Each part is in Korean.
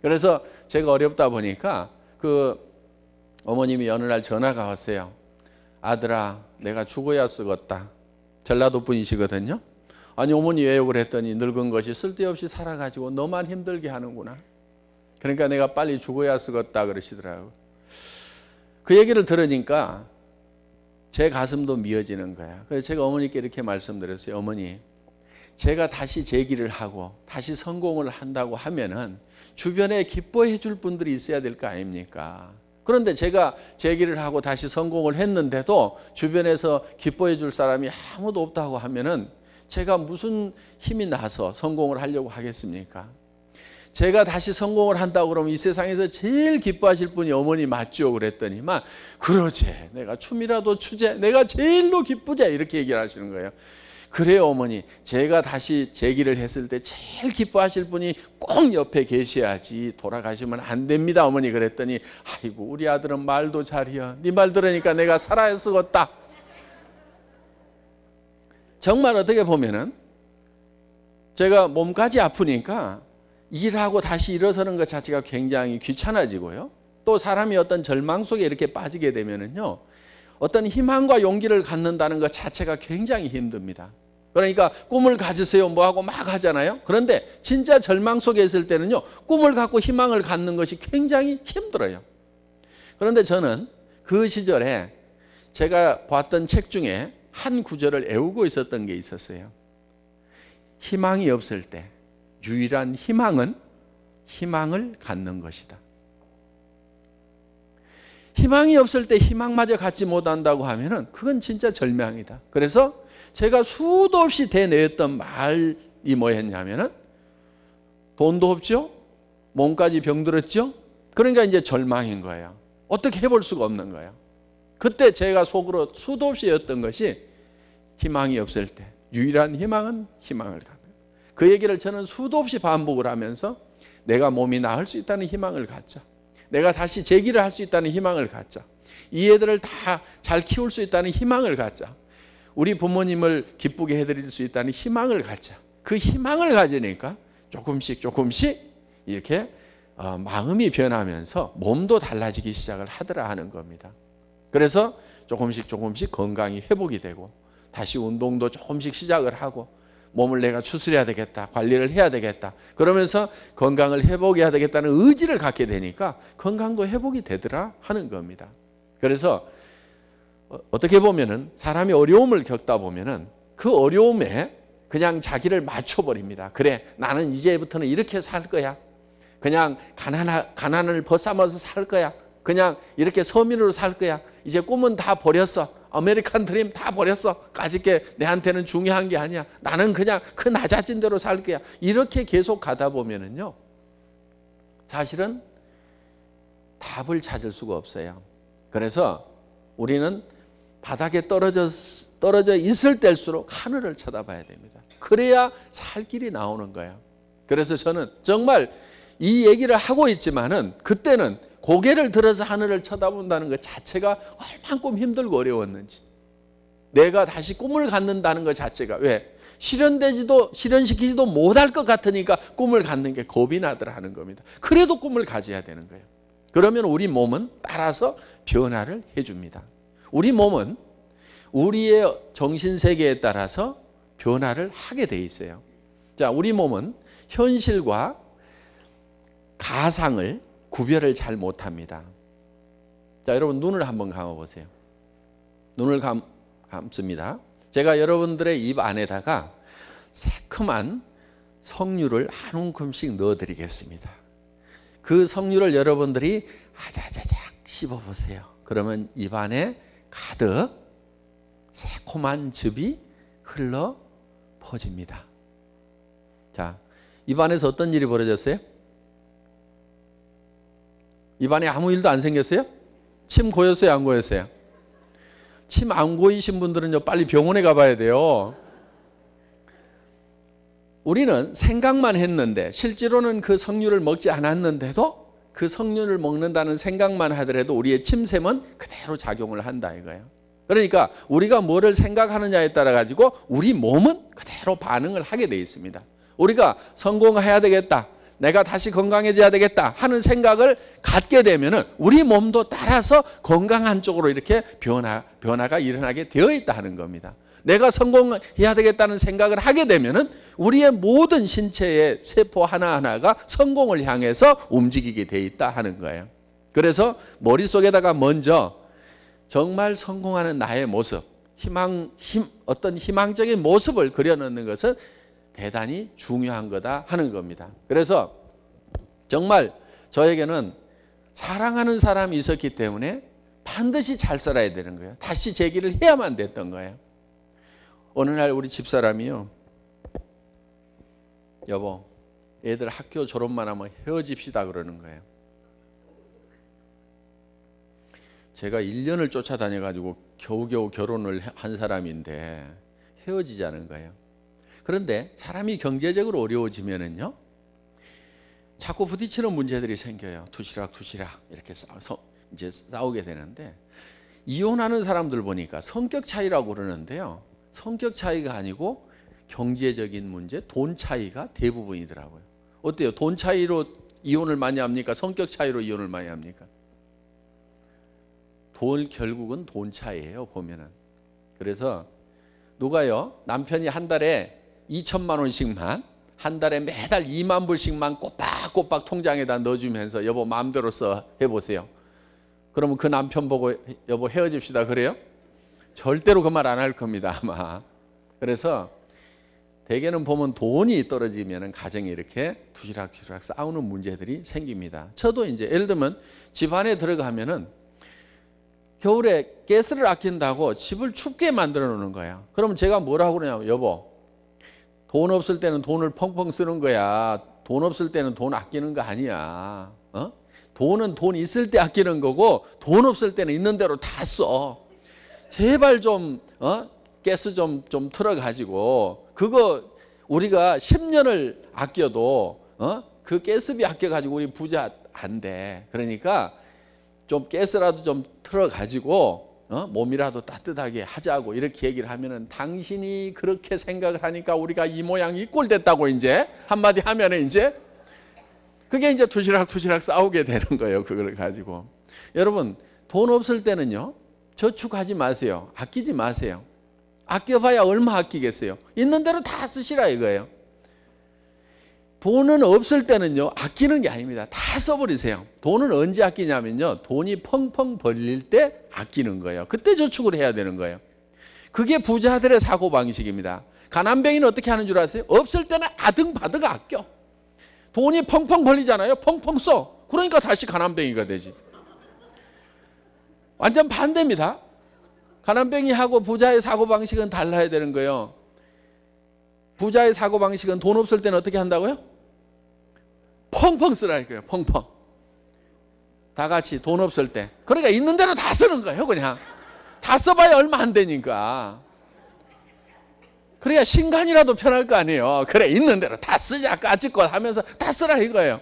그래서 제가 어렵다 보니까 그 어머님이 어느 날 전화가 왔어요. 아들아, 내가 죽어야 쓰겄다. 전라도 분이시거든요. 아니 어머니 왜요? 그랬더니 늙은 것이 쓸데없이 살아가지고 너만 힘들게 하는구나. 그러니까 내가 빨리 죽어야 쓰겄다 그러시더라고요. 그 얘기를 들으니까 제 가슴도 미어지는 거야. 그래서 제가 어머니께 이렇게 말씀드렸어요. 어머니, 제가 다시 재기를 하고 다시 성공을 한다고 하면은 주변에 기뻐해 줄 분들이 있어야 될 거 아닙니까? 그런데 제가 재기를 하고 다시 성공을 했는데도 주변에서 기뻐해 줄 사람이 아무도 없다고 하면은 제가 무슨 힘이 나서 성공을 하려고 하겠습니까? 제가 다시 성공을 한다고 그러면 이 세상에서 제일 기뻐하실 분이 어머니 맞죠? 그랬더니만 그러지, 내가 춤이라도 추재, 내가 제일로 기쁘자, 이렇게 얘기를 하시는 거예요. 그래요 어머니, 제가 다시 재기를 했을 때 제일 기뻐하실 분이 꼭 옆에 계셔야지 돌아가시면 안 됩니다 어머니. 그랬더니 아이고 우리 아들은 말도 잘해요. 네 말 들으니까 내가 살아야 쓰겄다. 정말 어떻게 보면은 제가 몸까지 아프니까 일하고 다시 일어서는 것 자체가 굉장히 귀찮아지고요. 또 사람이 어떤 절망 속에 이렇게 빠지게 되면은요, 어떤 희망과 용기를 갖는다는 것 자체가 굉장히 힘듭니다. 그러니까 꿈을 가지세요 뭐하고 막 하잖아요. 그런데 진짜 절망 속에 있을 때는요, 꿈을 갖고 희망을 갖는 것이 굉장히 힘들어요. 그런데 저는 그 시절에 제가 봤던 책 중에 한 구절을 애우고 있었던 게 있었어요. 희망이 없을 때 유일한 희망은 희망을 갖는 것이다. 희망이 없을 때 희망마저 갖지 못한다고 하면은 그건 진짜 절망이다. 그래서 제가 수도 없이 대내었던 말이 뭐였냐면은 돈도 없죠? 몸까지 병들었죠? 그러니까 이제 절망인 거예요. 어떻게 해볼 수가 없는 거예요. 그때 제가 속으로 수도 없이 였던 것이 희망이 없을 때 유일한 희망은 희망을 갖는 거예요. 그 얘기를 저는 수도 없이 반복을 하면서 내가 몸이 나을 수 있다는 희망을 갖자. 내가 다시 재기를 할 수 있다는 희망을 갖자. 이 애들을 다 잘 키울 수 있다는 희망을 갖자. 우리 부모님을 기쁘게 해드릴 수 있다는 희망을 갖자. 그 희망을 가지니까 조금씩 이렇게 마음이 변하면서 몸도 달라지기 시작을 하더라 하는 겁니다. 그래서 조금씩 건강이 회복이 되고 다시 운동도 조금씩 시작을 하고 몸을 내가 추스려야 되겠다, 관리를 해야 되겠다, 그러면서 건강을 회복해야 되겠다는 의지를 갖게 되니까 건강도 회복이 되더라 하는 겁니다. 그래서 어떻게 보면은 사람이 어려움을 겪다 보면은 그 어려움에 그냥 자기를 맞춰버립니다. 그래, 나는 이제부터는 이렇게 살 거야. 그냥 가난을 벗삼아서 살 거야. 그냥 이렇게 서민으로 살 거야. 이제 꿈은 다 버렸어. 아메리칸 드림 다 버렸어. 까짓게 내한테는 중요한 게 아니야. 나는 그냥 그 낮아진 대로 살 거야. 이렇게 계속 가다 보면은요, 사실은 답을 찾을 수가 없어요. 그래서 우리는 바닥에 떨어져 있을 때일수록 하늘을 쳐다봐야 됩니다. 그래야 살 길이 나오는 거예요. 그래서 저는 정말 이 얘기를 하고 있지만은 그때는 고개를 들어서 하늘을 쳐다본다는 것 자체가 얼만큼 힘들고 어려웠는지, 내가 다시 꿈을 갖는다는 것 자체가 왜 실현시키지도 못할 것 같으니까 꿈을 갖는 게 겁이 나더라 하는 겁니다. 그래도 꿈을 가져야 되는 거예요. 그러면 우리 몸은 따라서 변화를 해줍니다. 우리 몸은 우리의 정신세계에 따라서 변화를 하게 돼 있어요. 자, 우리 몸은 현실과 가상을 구별을 잘 못합니다. 자, 여러분 눈을 한번 감아보세요. 눈을 감습니다. 제가 여러분들의 입 안에다가 새콤한 석류를 한 움큼씩 넣어드리겠습니다. 그 석류를 여러분들이 아자자작 씹어보세요. 그러면 입 안에 가득 새콤한 즙이 흘러 퍼집니다. 자, 입 안에서 어떤 일이 벌어졌어요? 입안에 아무 일도 안 생겼어요? 침 고였어요? 안 고였어요? 침 안 고이신 분들은요, 빨리 병원에 가봐야 돼요. 우리는 생각만 했는데 실제로는 그 석류를 먹지 않았는데도 그 석류를 먹는다는 생각만 하더라도 우리의 침샘은 그대로 작용을 한다 이거예요. 그러니까 우리가 뭐를 생각하느냐에 따라 가지고 우리 몸은 그대로 반응을 하게 돼 있습니다. 우리가 성공해야 되겠다, 내가 다시 건강해져야 되겠다 하는 생각을 갖게 되면은 우리 몸도 따라서 건강한 쪽으로 이렇게 변화가 일어나게 되어 있다 하는 겁니다. 내가 성공해야 되겠다는 생각을 하게 되면은 우리의 모든 신체의 세포 하나하나가 성공을 향해서 움직이게 돼 있다 하는 거예요. 그래서 머릿속에다가 먼저 정말 성공하는 나의 모습, 어떤 희망적인 모습을 그려넣는 것은 대단히 중요한 거다 하는 겁니다. 그래서 정말 저에게는 사랑하는 사람이 있었기 때문에 반드시 잘 살아야 되는 거예요. 다시 재기를 해야만 됐던 거예요. 어느 날 우리 집사람이요, 여보, 애들 학교 졸업만 하면 헤어집시다 그러는 거예요. 제가 1년을 쫓아다녀가지고 겨우겨우 결혼을 한 사람인데 헤어지자는 거예요. 그런데 사람이 경제적으로 어려워지면은요, 자꾸 부딪히는 문제들이 생겨요. 투시락 이렇게 이제 싸우게 되는데, 이혼하는 사람들 보니까 성격 차이라고 그러는데요, 성격 차이가 아니고 경제적인 문제, 돈 차이가 대부분이더라고요. 어때요? 돈 차이로 이혼을 많이 합니까? 성격 차이로 이혼을 많이 합니까? 결국은 돈 차이예요, 보면은. 그래서 누가요, 남편이 한 달에 2천만 원씩만, 한 달에 매달 2만 불씩만 꼬박꼬박 통장에다 넣어주면서 여보 마음대로 써 해보세요. 그러면 그 남편 보고 여보 헤어집시다 그래요? 절대로 그 말 안 할 겁니다, 아마. 그래서 대개는 보면 돈이 떨어지면 가정이 이렇게 두시락두시락 싸우는 문제들이 생깁니다. 저도 이제 예를 들면 집 안에 들어가면은 겨울에 가스를 아낀다고 집을 춥게 만들어 놓는 거야. 그러면 제가 뭐라고 그러냐면, 여보, 돈 없을 때는 돈을 펑펑 쓰는 거야. 돈 없을 때는 돈 아끼는 거 아니야. 돈은 돈 있을 때 아끼는 거고 돈 없을 때는 있는 대로 다 써. 제발 좀 가스 좀 틀어가지고, 그거 우리가 10년을 아껴도 그 가스비 아껴가지고 우리 부자 안 돼. 그러니까 좀 가스라도 좀 틀어가지고 몸이라도 따뜻하게 하자고 이렇게 얘기를 하면은, 당신이 그렇게 생각을 하니까 우리가 이 모양 이 꼴 됐다고 이제 한마디 하면은 이제 그게 이제 투시락 싸우게 되는 거예요. 그걸 가지고. 여러분, 돈 없을 때는요, 저축하지 마세요. 아끼지 마세요. 아껴봐야 얼마 아끼겠어요. 있는 대로 다 쓰시라 이거예요. 돈은 없을 때는요, 아끼는 게 아닙니다. 다 써버리세요. 돈은 언제 아끼냐면요, 돈이 펑펑 벌릴 때 아끼는 거예요. 그때 저축을 해야 되는 거예요. 그게 부자들의 사고방식입니다. 가난뱅이는 어떻게 하는 줄 아세요? 없을 때는 아등바등 아껴. 돈이 펑펑 벌리잖아요. 펑펑 써. 그러니까 다시 가난뱅이가 되지. 완전 반대입니다. 가난뱅이하고 부자의 사고방식은 달라야 되는 거예요. 부자의 사고방식은 돈 없을 때는 어떻게 한다고요? 펑펑 쓰라니까요. 펑펑. 다 같이 돈 없을 때. 그러니까 있는 대로 다 쓰는 거예요. 그냥 다 써봐야 얼마 안 되니까. 그래야 신간이라도 편할 거 아니에요. 그래, 있는 대로 다 쓰자 까짓것 하면서 다 쓰라 이거예요.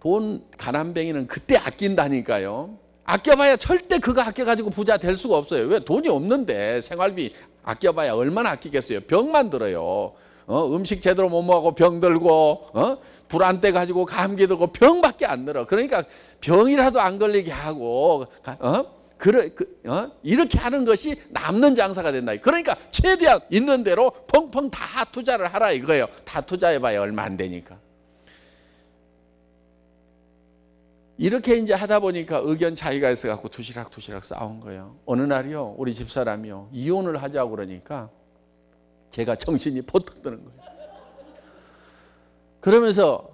돈 가난뱅이는 그때 아낀다니까요. 아껴봐야 절대 그거 아껴가지고 부자 될 수가 없어요. 왜? 돈이 없는데 생활비 아껴봐야 얼마나 아끼겠어요. 병만 들어요. 음식 제대로 못 먹고 병 들고, 불안 때 가지고 감기 들고 병밖에 안 들어. 그러니까 병이라도 안 걸리게 하고, 이렇게 하는 것이 남는 장사가 된다. 그러니까 최대한 있는 대로 펑펑 다 투자를 하라 이거예요. 다 투자해봐야 얼마 안 되니까. 이렇게 이제 하다 보니까 의견 차이가 있어갖고 투시락 싸운 거예요. 어느 날이요, 우리 집사람이요, 이혼을 하자고 그러니까 제가 정신이 포떡 드는 거예요. 그러면서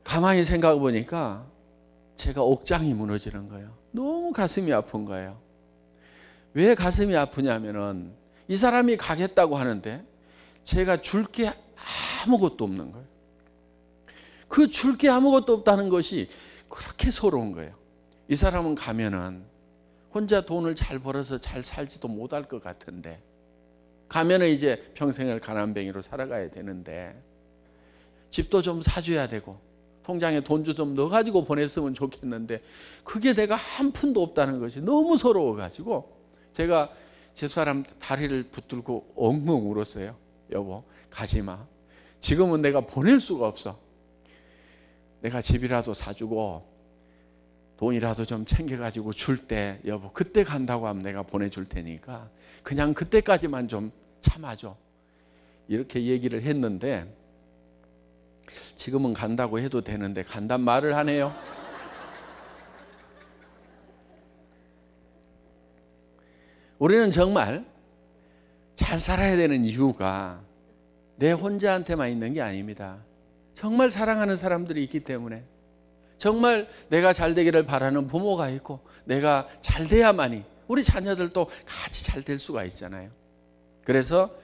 가만히 생각해 보니까 제가 옥장이 무너지는 거예요. 너무 가슴이 아픈 거예요. 왜 가슴이 아프냐면은 이 사람이 가겠다고 하는데 제가 줄 게 아무것도 없는 거예요. 그 줄 게 아무것도 없다는 것이 그렇게 서러운 거예요. 이 사람은 가면은 혼자 돈을 잘 벌어서 잘 살지도 못할 것 같은데, 가면은 이제 평생을 가난뱅이로 살아가야 되는데, 집도 좀 사줘야 되고 통장에 돈도 좀 넣어가지고 보냈으면 좋겠는데 그게 내가 한 푼도 없다는 것이 너무 서러워가지고 제가 집사람 다리를 붙들고 엉엉 울었어요. 여보, 가지마. 지금은 내가 보낼 수가 없어. 내가 집이라도 사주고 돈이라도 좀 챙겨가지고 줄 때 여보 그때 간다고 하면 내가 보내줄 테니까 그냥 그때까지만 좀 참아줘. 이렇게 얘기를 했는데 지금은 간다고 해도 되는데 간단 말을 하네요. 우리는 정말 잘 살아야 되는 이유가 내 혼자한테만 있는 게 아닙니다. 정말 사랑하는 사람들이 있기 때문에, 정말 내가 잘 되기를 바라는 부모가 있고 내가 잘 돼야만이 우리 자녀들도 같이 잘 될 수가 있잖아요. 그래서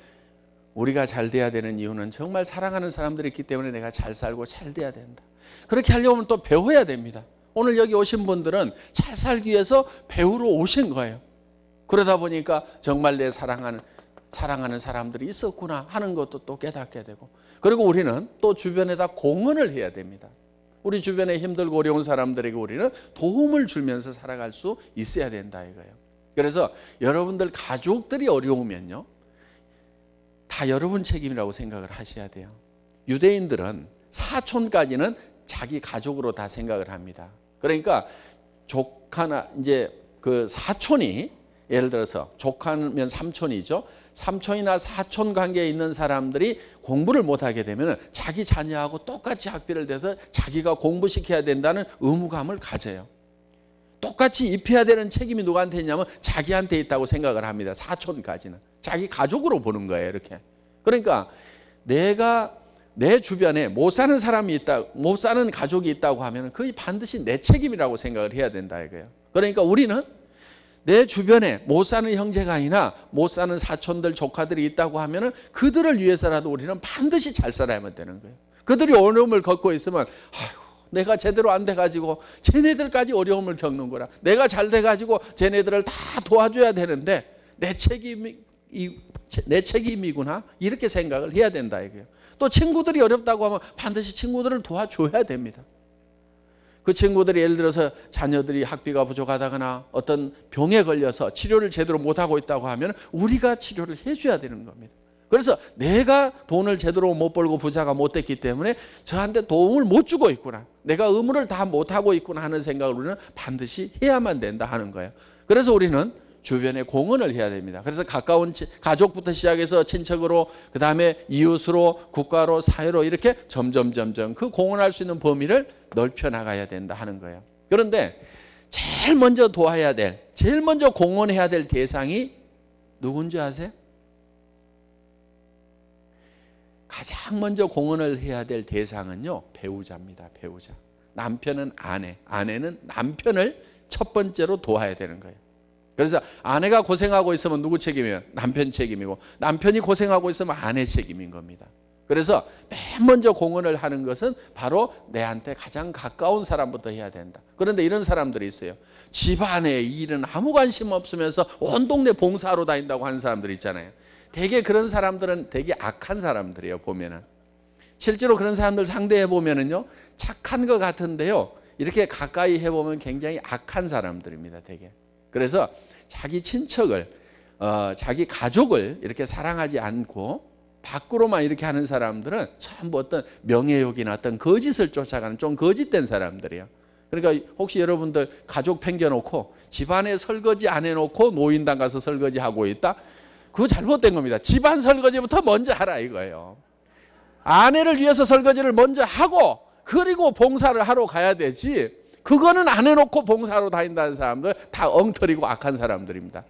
우리가 잘 돼야 되는 이유는 정말 사랑하는 사람들이 있기 때문에 내가 잘 살고 잘 돼야 된다. 그렇게 하려면 또 배워야 됩니다. 오늘 여기 오신 분들은 잘 살기 위해서 배우러 오신 거예요. 그러다 보니까 정말 내 사랑하는 사람들이 있었구나 하는 것도 또 깨닫게 되고, 그리고 우리는 또 주변에다 공헌을 해야 됩니다. 우리 주변에 힘들고 어려운 사람들에게 우리는 도움을 주면서 살아갈 수 있어야 된다 이거예요. 그래서 여러분들 가족들이 어려우면요, 다 여러분 책임이라고 생각을 하셔야 돼요. 유대인들은 사촌까지는 자기 가족으로 다 생각을 합니다. 그러니까 조카나 이제 그 사촌이, 예를 들어서 조카면 삼촌이죠. 삼촌이나 사촌 관계에 있는 사람들이 공부를 못하게 되면 자기 자녀하고 똑같이 학비를 내서 자기가 공부시켜야 된다는 의무감을 가져요. 똑같이 입혀야 되는 책임이 누구한테 있냐면 자기한테 있다고 생각을 합니다. 사촌까지는 자기 가족으로 보는 거예요. 이렇게. 그러니까 내가 내 주변에 못 사는 사람이 있다, 못 사는 가족이 있다고 하면 그게 반드시 내 책임이라고 생각을 해야 된다 이거예요. 그러니까 우리는 내 주변에 못 사는 형제가 아니라 못 사는 사촌들, 조카들이 있다고 하면 그들을 위해서라도 우리는 반드시 잘 살아야만 되는 거예요. 그들이 어려움을 겪고 있으면 아이고, 내가 제대로 안 돼가지고 쟤네들까지 어려움을 겪는 거라. 내가 잘 돼가지고 쟤네들을 다 도와줘야 되는데 내 책임이구나 이렇게 생각을 해야 된다 이거예요. 또 친구들이 어렵다고 하면 반드시 친구들을 도와줘야 됩니다. 그 친구들이 예를 들어서 자녀들이 학비가 부족하다거나 어떤 병에 걸려서 치료를 제대로 못하고 있다고 하면 우리가 치료를 해줘야 되는 겁니다. 그래서 내가 돈을 제대로 못 벌고 부자가 못 됐기 때문에 저한테 도움을 못 주고 있구나, 내가 의무를 다 못하고 있구나 하는 생각을 우리는 반드시 해야만 된다 하는 거예요. 그래서 우리는 주변에 공헌을 해야 됩니다. 그래서 가까운 가족부터 시작해서 친척으로, 그 다음에 이웃으로, 국가로, 사회로 이렇게 점점 그 공헌할 수 있는 범위를 넓혀 나가야 된다 하는 거예요. 그런데 제일 먼저 도와야 될, 제일 먼저 공헌해야 될 대상이 누군지 아세요? 가장 먼저 공헌을 해야 될 대상은요, 배우자입니다. 배우자. 남편은 아내, 아내는 남편을 첫 번째로 도와야 되는 거예요. 그래서 아내가 고생하고 있으면 누구 책임이에요? 남편 책임이고, 남편이 고생하고 있으면 아내 책임인 겁니다. 그래서 맨 먼저 공헌을 하는 것은 바로 내한테 가장 가까운 사람부터 해야 된다. 그런데 이런 사람들이 있어요. 집안의 일은 아무 관심 없으면서 온 동네 봉사하러 다닌다고 하는 사람들 있잖아요. 되게 그런 사람들은 되게 악한 사람들이에요. 보면은 실제로 그런 사람들 상대해 보면은요, 착한 것 같은데요, 이렇게 가까이 해보면 굉장히 악한 사람들입니다. 되게. 그래서 자기 친척을, 자기 가족을 이렇게 사랑하지 않고 밖으로만 이렇게 하는 사람들은 전부 어떤 명예욕이나 어떤 거짓을 쫓아가는 좀 거짓된 사람들이에요. 그러니까 혹시 여러분들 가족 팽겨놓고 집안에 설거지 안 해놓고 노인당 가서 설거지하고 있다? 그거 잘못된 겁니다. 집안 설거지부터 먼저 하라 이거예요. 아내를 위해서 설거지를 먼저 하고 그리고 봉사를 하러 가야 되지, 그거는 안 해놓고 봉사하러 다닌다는 사람들 다 엉터리고 악한 사람들입니다.